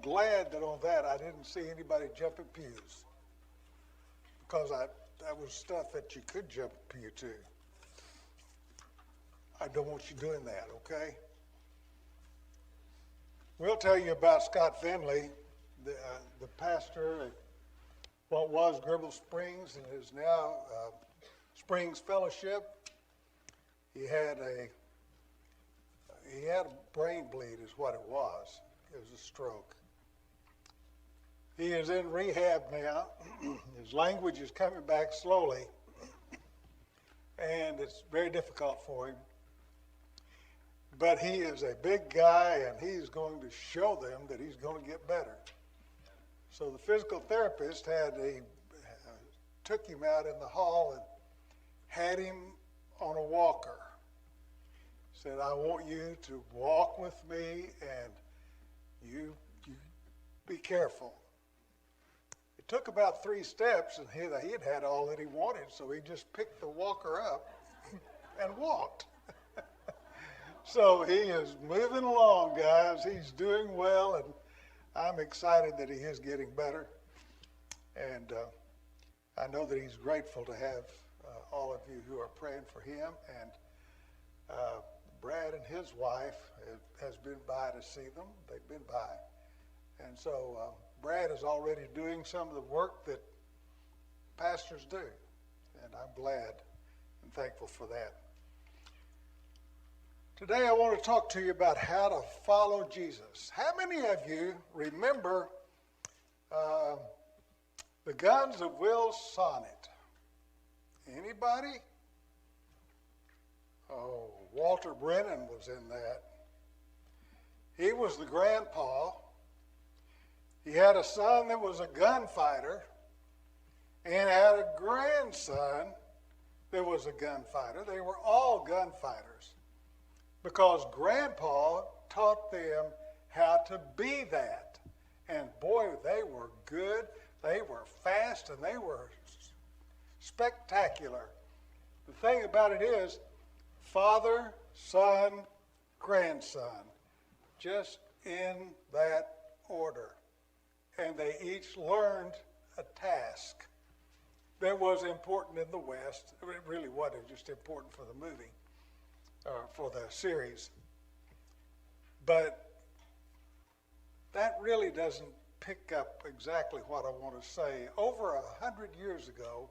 glad that on that I didn't see anybody jumping pews, because that was stuff that you could jump a pew to. I don't want you doing that, okay? We'll tell you about Scott Finley, the pastor at what was Gribble Springs and is now Springs Fellowship. He had a brain bleed is what it was. It was a stroke. He is in rehab now. His language is coming back slowly, and it's very difficult for him. But he is a big guy, and he's going to show them that he's going to get better. So the physical therapist took him out in the hall and had him on a walker. Said, I want you to walk with me, and you be careful. It took about 3 steps, and he had had all that he wanted, so he just picked the walker up and walked. So he is moving along, guys. He's doing well, and I'm excited that he is getting better. And I know that he's grateful to have all of you who are praying for him. And Brad and his wife has been by to see them. They've been by. And so Brad is already doing some of the work that pastors do. And I'm glad and thankful for that. Today I want to talk to you about how to follow Jesus. How many of you remember the Guns of Will's sonnet? Anybody? Oh, Walter Brennan was in that. He was the grandpa. He had a son that was a gunfighter and had a grandson that was a gunfighter. They were all gunfighters because grandpa taught them how to be that. And boy, they were good. They were fast, and they were spectacular. The thing about it is, father, son, grandson, just in that order. And they each learned a task that was important in the West. It really wasn't just important for the movie, or for the series. But that really doesn't pick up exactly what I want to say. Over 100 years ago,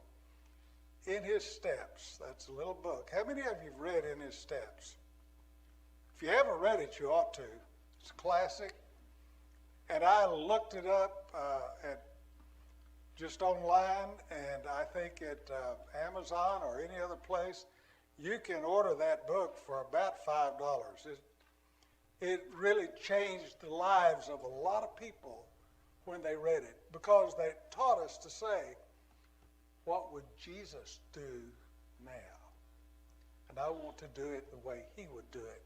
In His Steps, that's a little book. How many of you have read In His Steps? If you haven't read it, you ought to. It's a classic. And I looked it up just online, and I think at Amazon or any other place, you can order that book for about $5. It really changed the lives of a lot of people when they read it, because they taught us to say, what would Jesus do now? And I want to do it the way He would do it.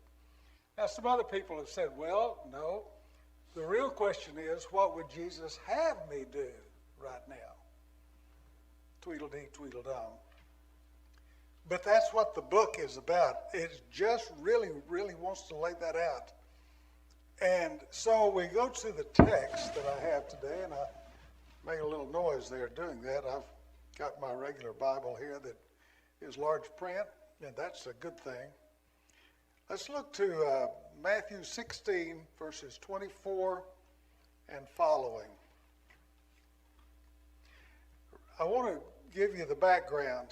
Now, some other people have said, well, no. The real question is, what would Jesus have me do right now? Tweedledee, tweedledum. But that's what the book is about. It just really, really wants to lay that out. And so we go to the text that I have today, and I made a little noise there doing that. I've got my regular Bible here that is large print, and that's a good thing. Let's look to Matthew 16, verses 24 and following. I want to give you the background.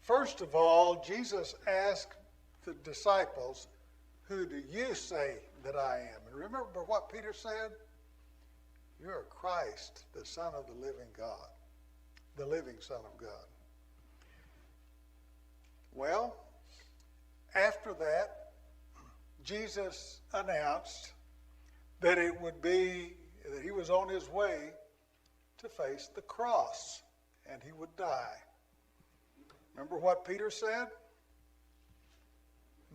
First of all, Jesus asked the disciples, who do you say that I am? And remember what Peter said? You're Christ, the Son of the living God, the living Son of God. Well, after that, Jesus announced that it would be, that he was on his way to face the cross, and he would die. Remember what Peter said?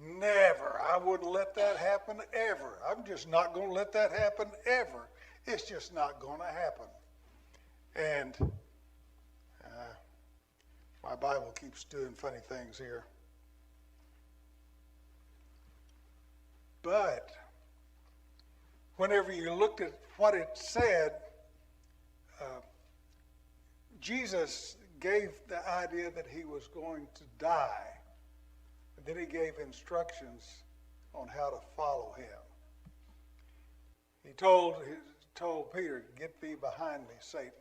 Never. I wouldn't let that happen ever. I'm just not going to let that happen ever. It's just not going to happen. And my Bible keeps doing funny things here. But whenever you looked at what it said, Jesus gave the idea that he was going to die. And then he gave instructions on how to follow him. He told Peter, "Get thee behind me, Satan."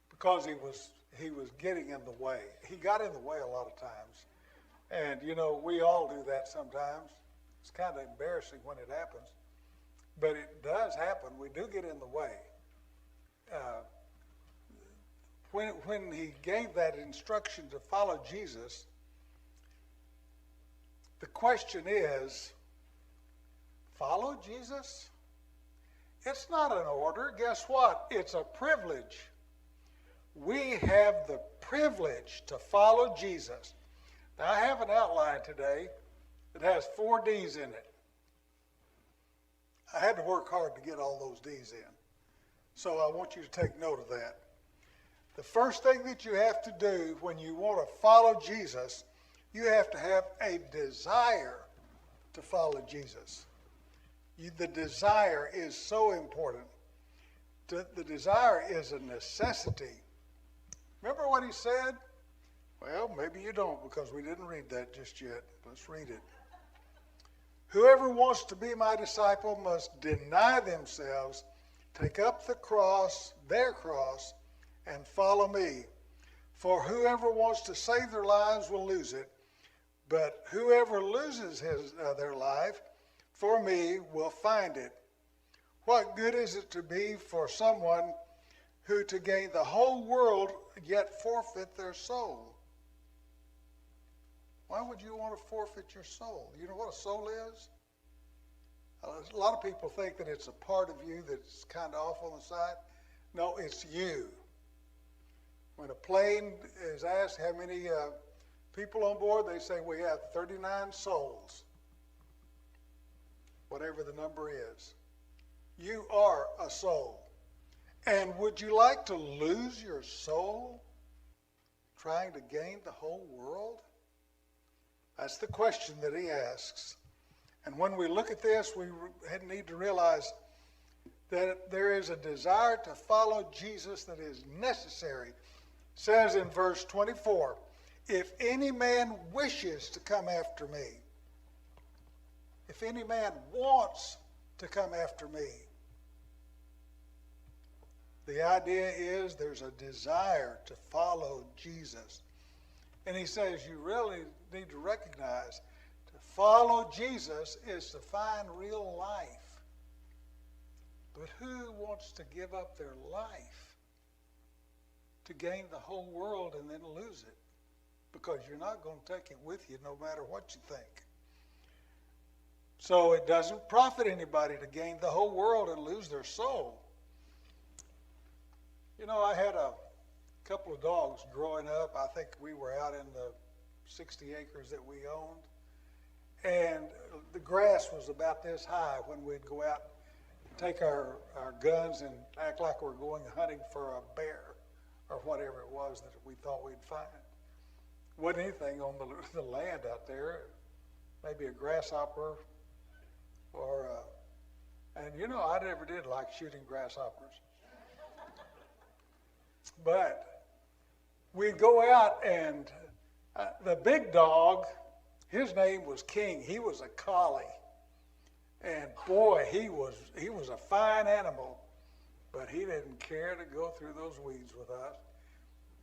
Because he was getting in the way. He got in the way a lot of times. And, we all do that sometimes. It's kind of embarrassing when it happens. But it does happen. We do get in the way. When he gave that instruction to follow Jesus, the question is, follow Jesus? It's not an order. Guess what? It's a privilege. We have the privilege to follow Jesus. Now, I have an outline today that has 4 D's in it. I had to work hard to get all those D's in. So I want you to take note of that. The first thing that you have to do when you want to follow Jesus, you have to have a desire to follow Jesus. The desire is so important. The desire is a necessity. Remember what he said? Well, maybe you don't because we didn't read that just yet. Let's read it. Whoever wants to be my disciple must deny themselves, take up their cross, and follow me. For whoever wants to save their lives will lose it, but whoever loses their life for me will find it. What good is it to be for someone who to gain the whole world yet forfeit their soul? Why would you want to forfeit your soul? You know what a soul is? A lot of people think that it's a part of you that's kind of off on the side. No, it's you. When a plane is asked how many people on board, they say we have 39 souls. Whatever the number is. You are a soul. And would you like to lose your soul trying to gain the whole world? That's the question that he asks. And when we look at this, we need to realize that there is a desire to follow Jesus that is necessary. It says in verse 24, if any man wishes to come after me, if any man wants to come after me, the idea is there's a desire to follow Jesus. And he says you really need to recognize to follow Jesus is to find real life. But who wants to give up their life to gain the whole world and then lose it? Because you're not going to take it with you no matter what you think. So it doesn't profit anybody to gain the whole world and lose their soul. I had a couple of dogs growing up. I think we were out in the 60 acres that we owned. And the grass was about this high when we'd go out, take our guns and act like we're going hunting for a bear or whatever it was that we thought we'd find. Wasn't anything on the land out there. Maybe a grasshopper or and I never did like shooting grasshoppers. But we'd go out and the big dog, his name was King. He was a collie. And boy, he was a fine animal, but he didn't care to go through those weeds with us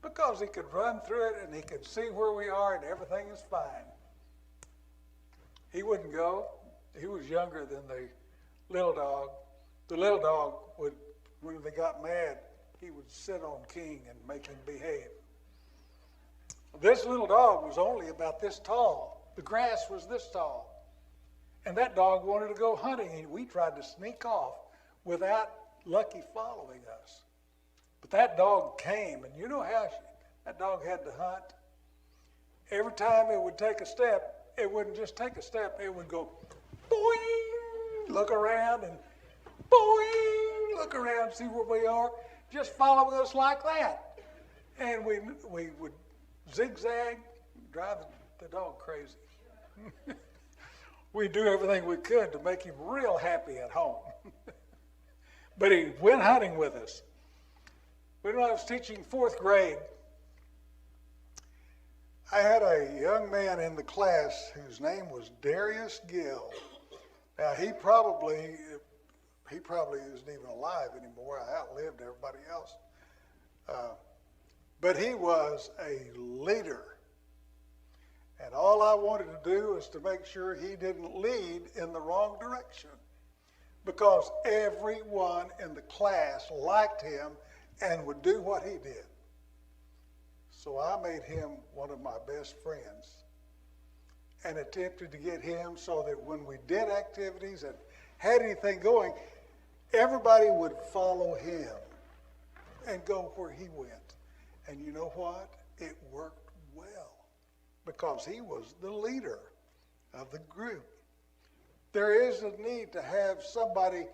because he could run through it and he could see where we are and everything is fine. He wouldn't go. He was younger than the little dog. The little dog would, when they got mad, he would sit on King and make him behave. This little dog was only about this tall. The grass was this tall. And that dog wanted to go hunting, and we tried to sneak off without Lucky following us. But that dog came, and you know how that dog had to hunt? Every time it would take a step, it wouldn't just take a step, it would go, boing, look around, and boing, look around, see where we are. Just follow us like that. And we would zigzag, drive the dog crazy. we do everything we could to make him real happy at home. But he went hunting with us. When I was teaching fourth grade, I had a young man in the class whose name was Darius Gill. Now, he probably isn't even alive anymore. I outlived everybody else. But he was a leader. And all I wanted to do was to make sure he didn't lead in the wrong direction, because everyone in the class liked him and would do what he did. So I made him one of my best friends and attempted to get him so that when we did activities and had anything going, everybody would follow him and go where he went. And you know what? It worked well, because he was the leader of the group. There is a need to have somebody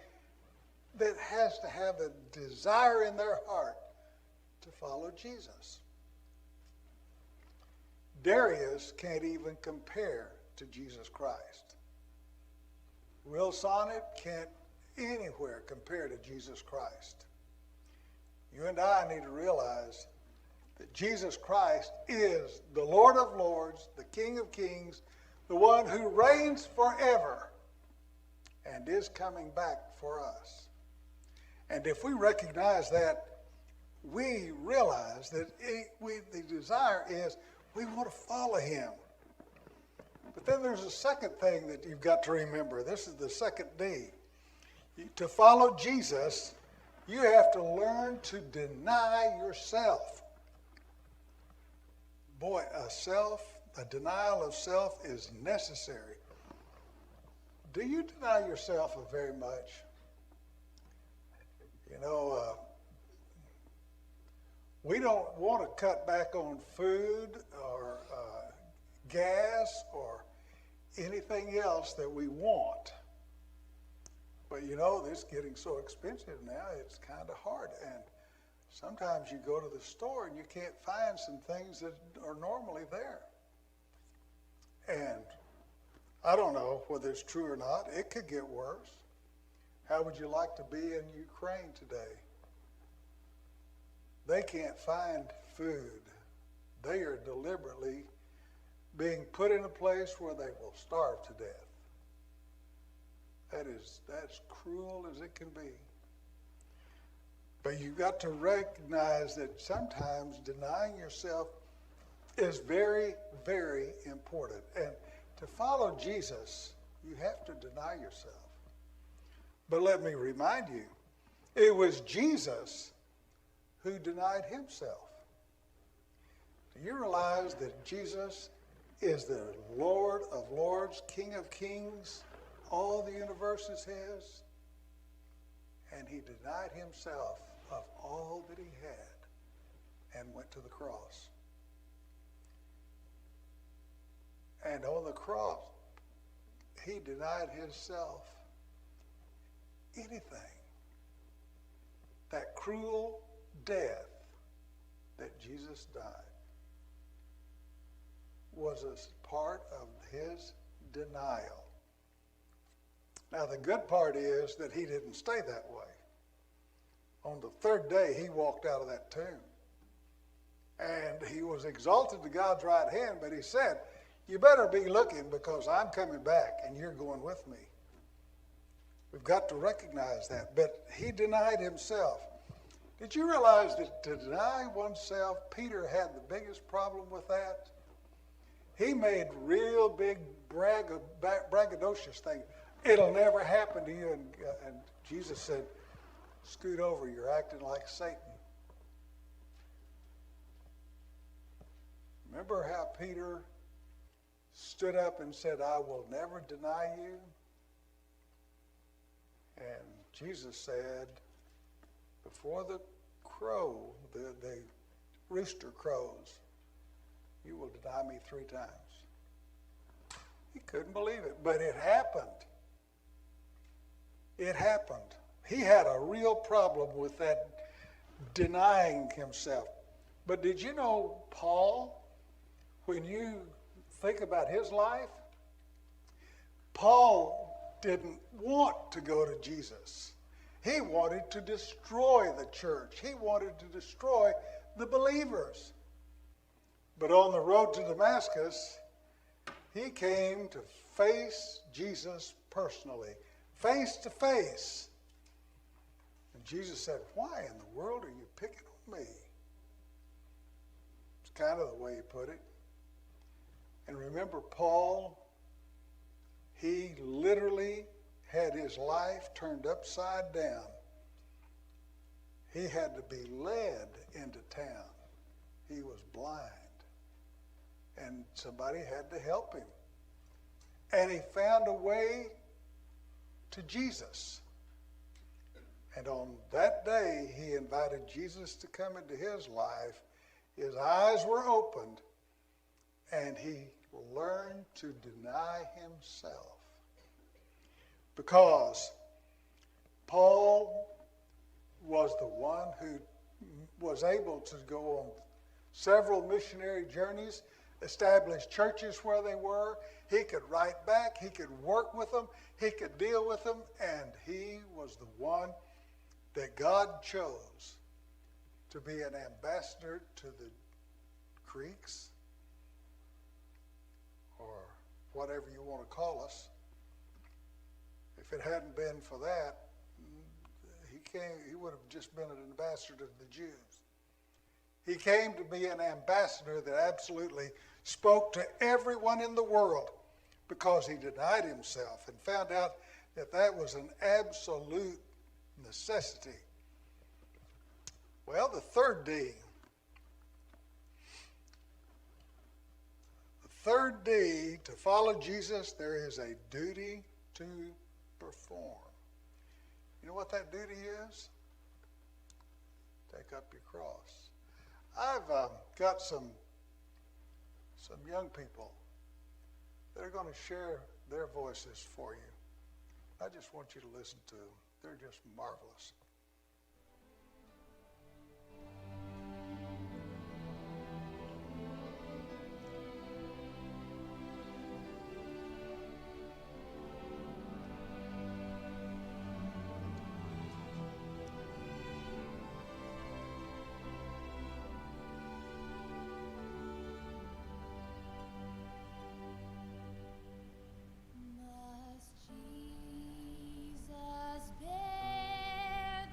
that has to have a desire in their heart to follow Jesus. Darius can't even compare to Jesus Christ. Will Sonnet can't anywhere compare to Jesus Christ. You and I need to realize that Jesus Christ is the Lord of Lords, the King of Kings, the one who reigns forever and is coming back for us. And if we recognize that, we realize that the desire is we want to follow him. But then there's a second thing that you've got to remember. This is the second D. To follow Jesus, you have to learn to deny yourself. Boy, a denial of self is necessary. Do you deny yourself very much? You know, we don't want to cut back on food or gas or anything else that we want. But you know, it's getting so expensive now, it's kind of hard. And sometimes you go to the store and you can't find some things that are normally there. And I don't know whether it's true or not. It could get worse. How would you like to be in Ukraine today? They can't find food. They are deliberately being put in a place where they will starve to death. That's cruel as it can be. But you've got to recognize that sometimes denying yourself is very, very important. And to follow Jesus, you have to deny yourself. But let me remind you, it was Jesus who denied himself. Do you realize that Jesus is the Lord of Lords, King of Kings? All the universe is his. And he denied himself of all that he had and went to the cross. And on the cross, he denied himself anything. That cruel death that Jesus died was a part of his denial. Now, the good part is that he didn't stay that way. On the third day, he walked out of that tomb. And he was exalted to God's right hand, but he said, you better be looking, because I'm coming back and you're going with me. We've got to recognize that. But he denied himself. Did you realize that to deny oneself, Peter had the biggest problem with that? He made real big braggadocious things. It'll never happen to you. And Jesus said, scoot over, you're acting like Satan. Remember how Peter stood up and said, I will never deny you? And Jesus said, before the rooster crows, you will deny me 3 times. He couldn't believe it, but it happened. It happened. He had a real problem with that denying himself. But did you know Paul, when you think about his life, Paul didn't want to go to Jesus. He wanted to destroy the church. He wanted to destroy the believers. But on the road to Damascus, he came to face Jesus personally, face to face. And Jesus said, "Why in the world are you picking on me?" It's kind of the way he put it. And remember, Paul, he literally had his life turned upside down. He had to be led into town. He was blind. And somebody had to help him. And he found a way to Jesus. And on that day, he invited Jesus to come into his life. His eyes were opened, and he learned to deny himself. Because Paul was the one who was able to go on several missionary journeys, establish churches where they were. He could write back. He could work with them. He could deal with them. And he was the one that God chose to be an ambassador to the Greeks, or whatever you want to call us. If it hadn't been for that, he would have just been an ambassador to the Jews. He came to be an ambassador that absolutely spoke to everyone in the world, because he denied himself and found out that that was an absolute necessity. Well, the third D. The third D, to follow Jesus, there is a duty to perform. You know what that duty is? Take up your cross. I've got some young people that are going to share their voices for you. I just want you to listen to them. They're just marvelous. Must Jesus bear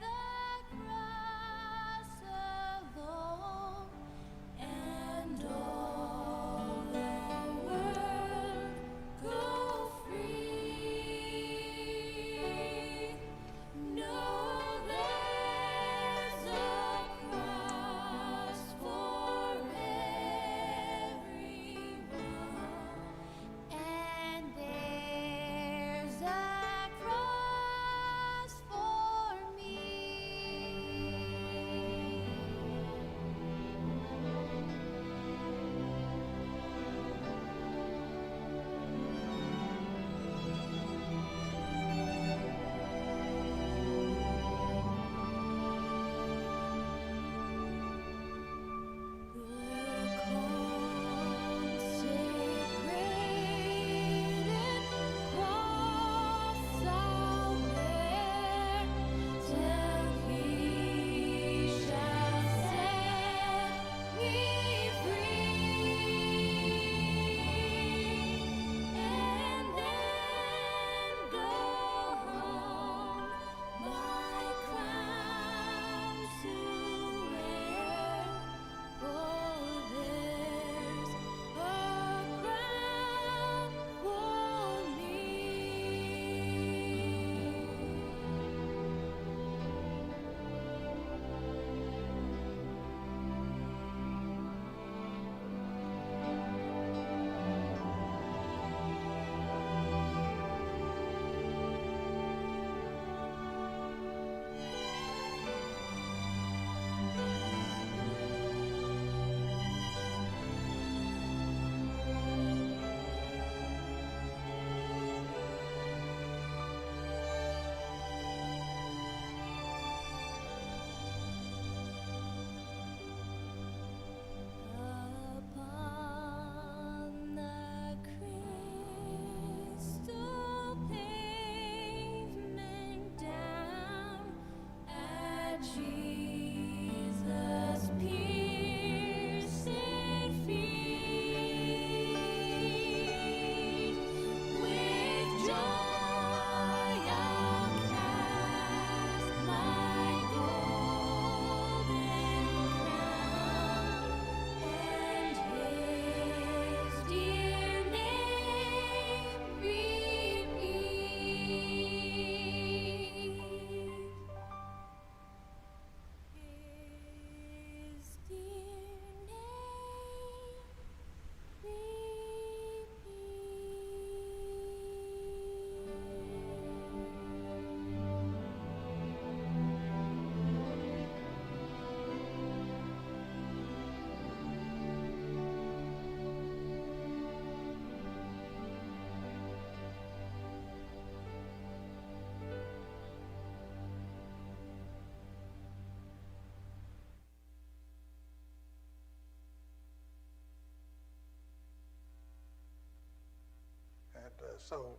So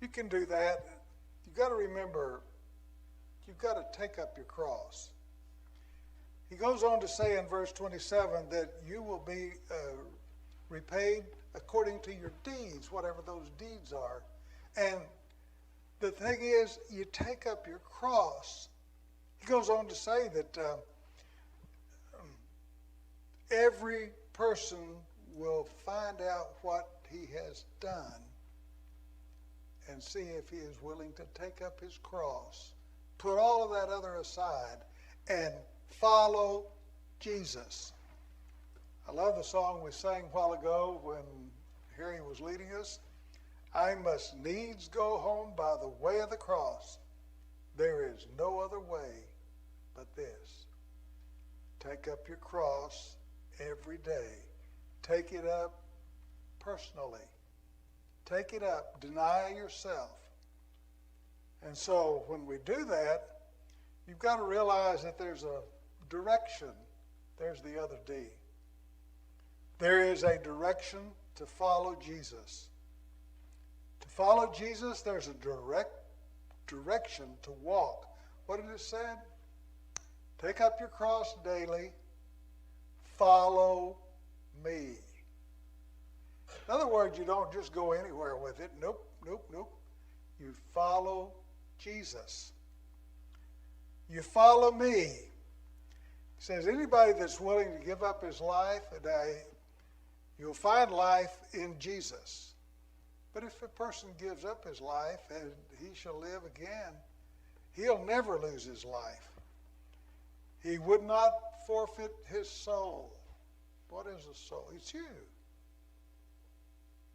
you can do that. You've got to remember, you've got to take up your cross. He goes on to say in verse 27 that you will be repaid according to your deeds, whatever those deeds are. And the thing is, you take up your cross. He goes on to say that every person will find out what he has done and see if he is willing to take up his cross, put all of that other aside, and follow Jesus. I love the song we sang a while ago when Harry was leading us. I must needs go home by the way of the cross. There is no other way but this. Take up your cross every day. Take it up personally. Take it up. Deny yourself. And so when we do that, you've got to realize that there's a direction. There's the other D. There is a direction to follow Jesus. To follow Jesus, there's a direction to walk. What did it say? Take up your cross daily. Follow me. In other words, you don't just go anywhere with it. Nope. You follow Jesus. You follow me. He says anybody that's willing to give up his life, you'll find life in Jesus. But if a person gives up his life and he shall live again, he'll never lose his life. He would not forfeit his soul. What is a soul? It's you.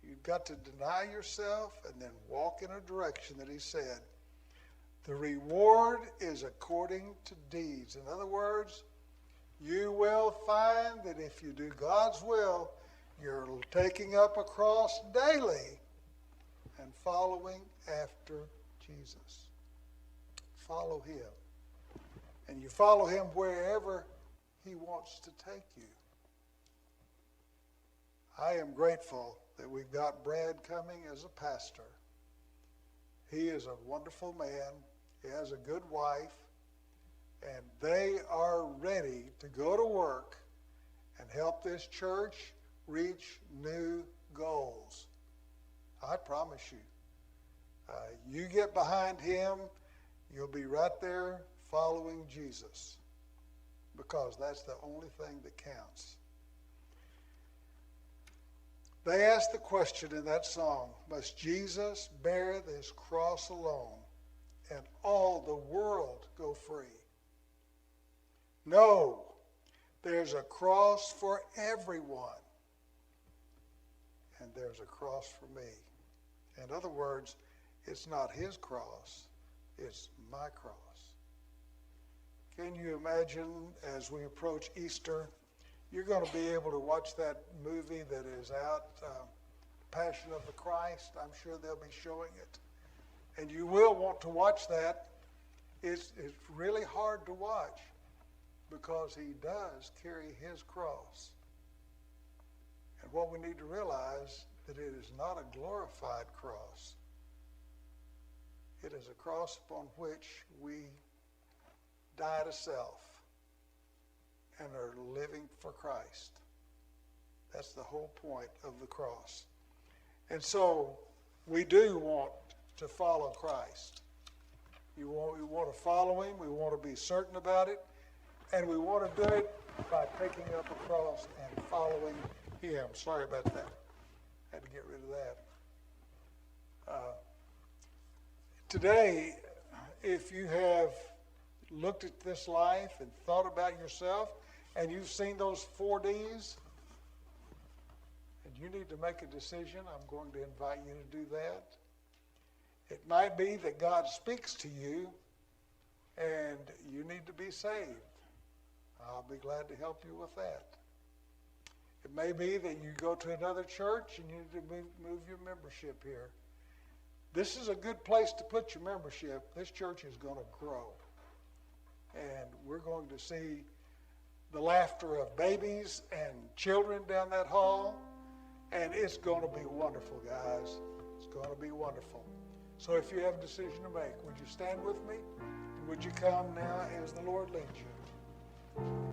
You've got to deny yourself and then walk in a direction that he said. The reward is according to deeds. In other words, you will find that if you do God's will, you're taking up a cross daily and following after Jesus. Follow him. And you follow him wherever he wants to take you. I am grateful that we've got Brad coming as a pastor. He is a wonderful man. He has a good wife. And they are ready to go to work and help this church reach new goals. I promise you. You get behind him, you'll be right there following Jesus, because that's the only thing that counts. They asked the question in that song, must Jesus bear this cross alone and all the world go free? No, there's a cross for everyone, and there's a cross for me. In other words, it's not his cross, it's my cross. Can you imagine as we approach Easter, you're going to be able to watch that movie that is out, Passion of the Christ. I'm sure they'll be showing it. And you will want to watch that. It's really hard to watch because he does carry his cross. And what we need to realize that it is not a glorified cross. It is a cross upon which we die to self and are living for Christ. That's the whole point of the cross. And so we do want to follow Christ. We want to follow him. We want to be certain about it. And we want to do it by taking up a cross and following him. Sorry about that. I had to get rid of that. Today, if you have looked at this life and thought about yourself, and you've seen those 4 Ds, and you need to make a decision, I'm going to invite you to do that. It might be that God speaks to you, and you need to be saved. I'll be glad to help you with that. It may be that you go to another church and you need to move your membership here. This is a good place to put your membership. This church is going to grow. And we're going to see the laughter of babies and children down that hall. And it's going to be wonderful, guys. It's going to be wonderful. So if you have a decision to make, would you stand with me? And would you come now as the Lord leads you?